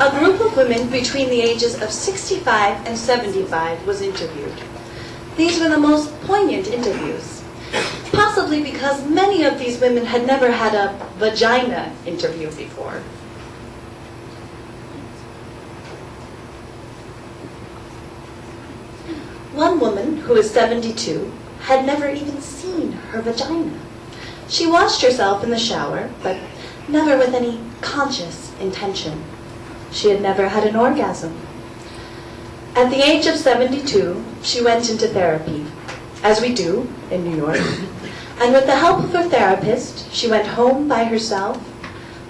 a group of women between the ages of 65 and 75 was interviewed. These were the most poignant interviews, possibly because many of these women had never had a vagina interview before. One woman, who is 72, had never even seen her vagina. She washed herself in the shower, but never with any conscious intention. She had never had an orgasm. At the age of 72, she went into therapy, as we do in New York, and with the help of her therapist, she went home by herself,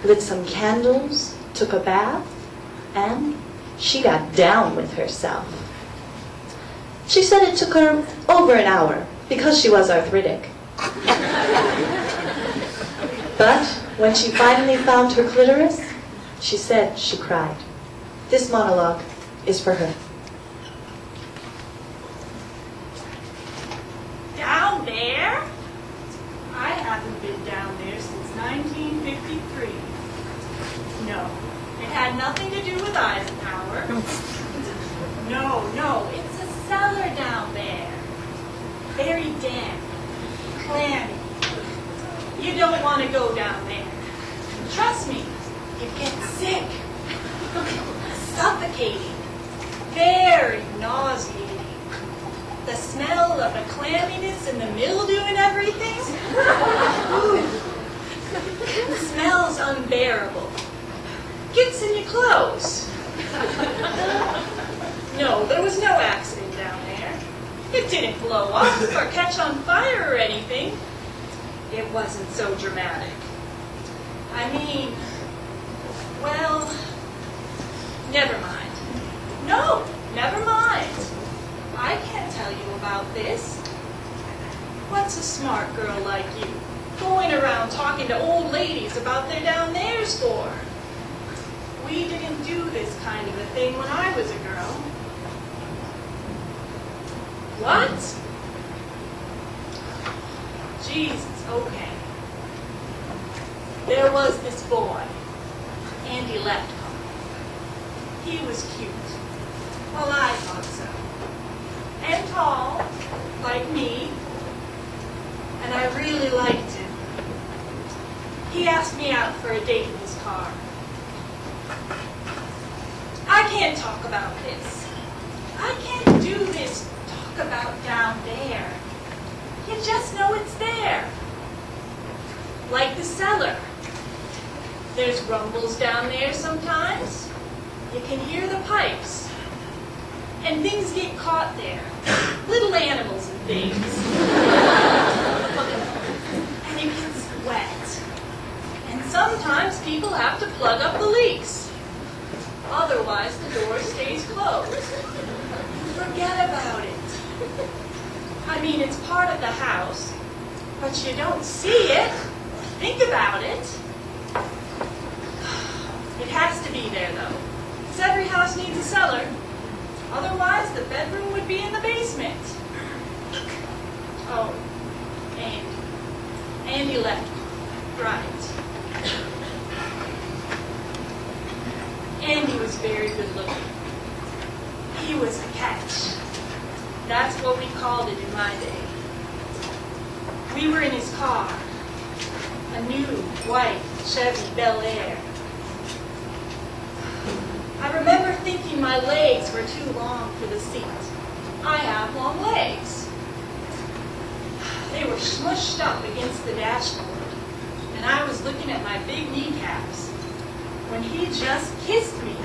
lit some candles, took a bath, and she got down with herself. She said it took her over an hour because she was arthritic. But when she finally found her clitoris, she said she cried. This monologue is for her. Down there? I haven't been down there since 1953. No, it had nothing to do with Eisenhower. No, it's a cellar down there. Very damp, clammy. You don't want to go down there. Trust me, you get sick. Suffocating. Very nauseating. The smell of the clamminess and the mildew and everything. The smell's unbearable. Gets in your clothes. No, there was no accident down there. It didn't blow up or catch on fire or anything. It wasn't so dramatic. I mean, well, never mind. No, never mind. I can't tell you about this. What's a smart girl like you going around talking to old ladies about their down there's for? We didn't do this kind of a thing when I was a girl. What? Jesus, okay. There was this boy, Andy left home. He was cute. Well, I thought so. And tall, like me. And I really liked him. He asked me out for a date in his car. I can't talk about this. I can't do this talk about down there. You just know it's there. Like the cellar. There's rumbles down there sometimes. You can hear the pipes. And things get caught there. Little animals and things. And it gets wet. And sometimes people have to plug up the leaks. Otherwise the door stays closed. Forget about it. I mean, it's part of the house, but you don't see it. Think about it. It has to be there, though, because every house needs a cellar. Otherwise, the bedroom would be in the basement. Oh, Andy left. Right. Andy was very good looking. He was a catch. That's what we called it in my day. We were in his car, a new white Chevy Bel Air. I remember thinking my legs were too long for the seat. I have long legs. They were smushed up against the dashboard, and I was looking at my big kneecaps when he just kissed me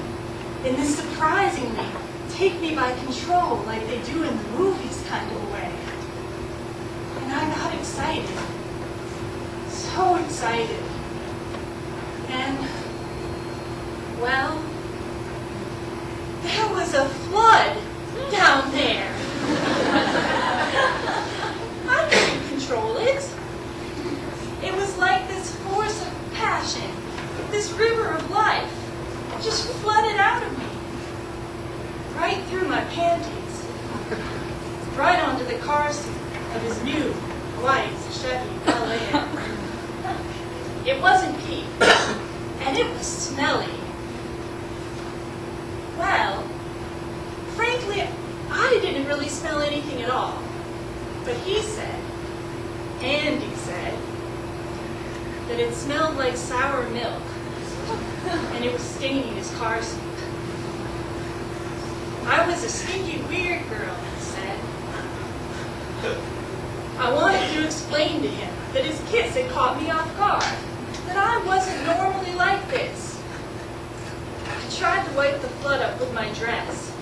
in this surprisingly take me by control like they do in the movies kind of a way. And I got excited. So excited. And, well, there was a flood down there. I couldn't control it. It was like this force of passion, this river of life, just flooded out of me. Right through my panties, right onto the car seat of his new white Chevy Bel Air. It wasn't pink, and it was smelly. hardly smell anything at all. But he said, Andy said, that it smelled like sour milk, and it was staining his car seat. I was a stinky, weird girl, he said. I wanted to explain to him that his kiss had caught me off guard, that I wasn't normally like this. I tried to wipe the flood up with my dress.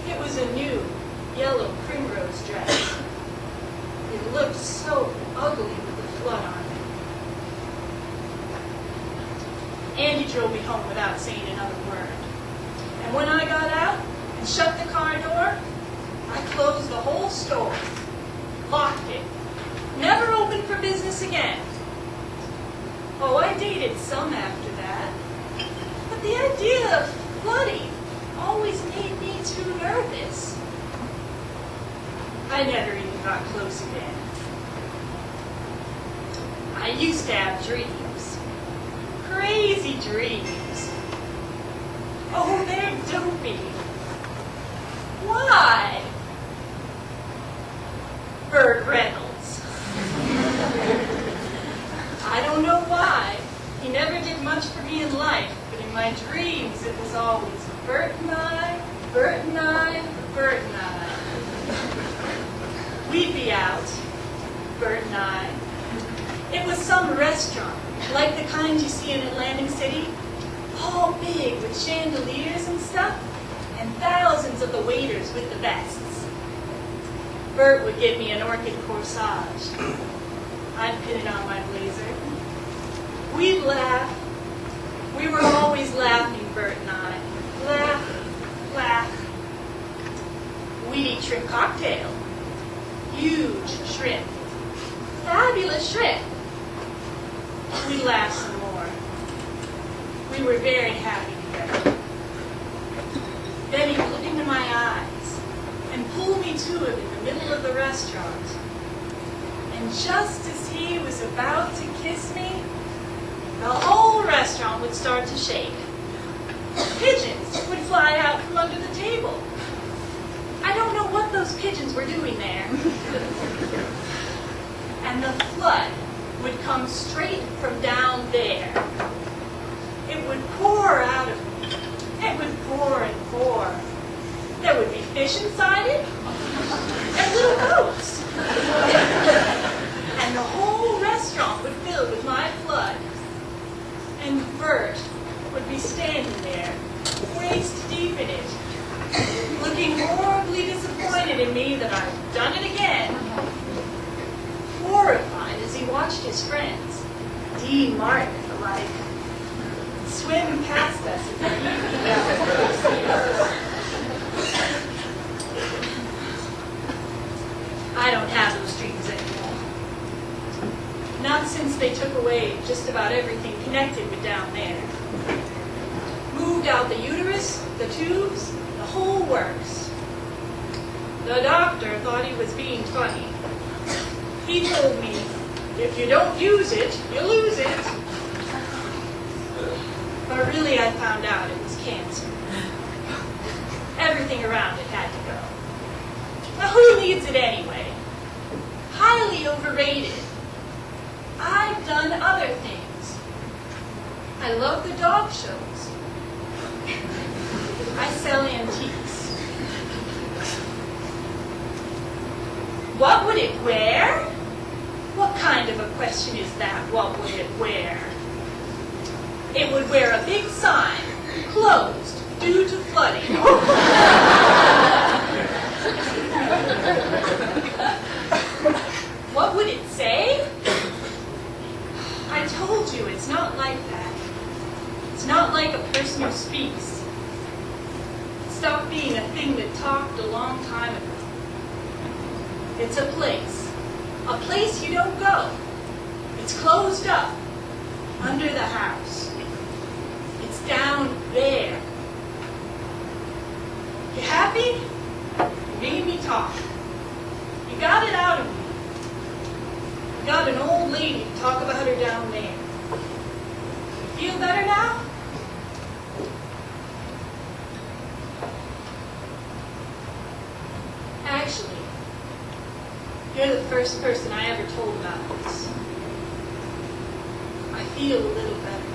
It was a new, yellow primrose dress. It looked so ugly with the flood on it. Andy drove me home without saying another word. And when I got out and shut the car door, I closed the whole store, locked it, never opened for business again. Oh, I dated some after that, but the idea of flooding always made me too nervous. I never even got close again. I used to have dreams, crazy dreams. Oh, they're dopey. Why? Burt Reynolds. I don't know why. He never did much for me in life, but in my dreams it was always Burt and I, Burt and I, Burt and I. We'd be out, Burt and I. It was some restaurant, like the kind you see in Atlantic City, all big with chandeliers and stuff, and thousands of the waiters with the vests. Burt would give me an orchid corsage. I'd pin it on my blazer. We'd laugh. We were always laughing, Burt and I. Laugh, laugh. We'd eat shrimp cocktail. Huge shrimp. Fabulous shrimp. We'd laugh some more. We were very happy together. Then he'd look into my eyes and pull me to him in the middle of the restaurant. And just as he was about to kiss me, the whole restaurant would start to shake. Pigeons would fly out from under the table. I don't know what those pigeons were doing there. And the flood would come straight from down there. It would pour out of me. It would pour and pour. There would be fish inside it, and little boats. And the whole restaurant would fill with my flood. And Burt would be standing there, waist deep in it, looking horribly disappointed in me that I'd done it again. Horrified as he watched his friends, Dean Martin and the like, swim past us in the evening. I don't have those dreams anymore. Not since they took away just about everything connected with down there. Moved out the uterus, the tubes, the whole works. The doctor thought he was being funny. He told me, if you don't use it, you lose it. But really I found out it was cancer. Everything around it had to go. Now who needs it anyway? Highly overrated. I've done other things. I love the dog shows. I sell antiques. What would it wear? What kind of a question is that? What would it wear? It would wear a big sign, closed due to flooding. What would it say? I told you it's not like that. It's not like a person who speaks. It stopped being a thing that talked a long time ago. It's a place you don't go. It's closed up, under the house. It's down there. You happy? You made me talk. You got it out of me. You got an old lady to talk about her down there. You feel better now? Actually, you're the first person I ever told about this. I feel a little better.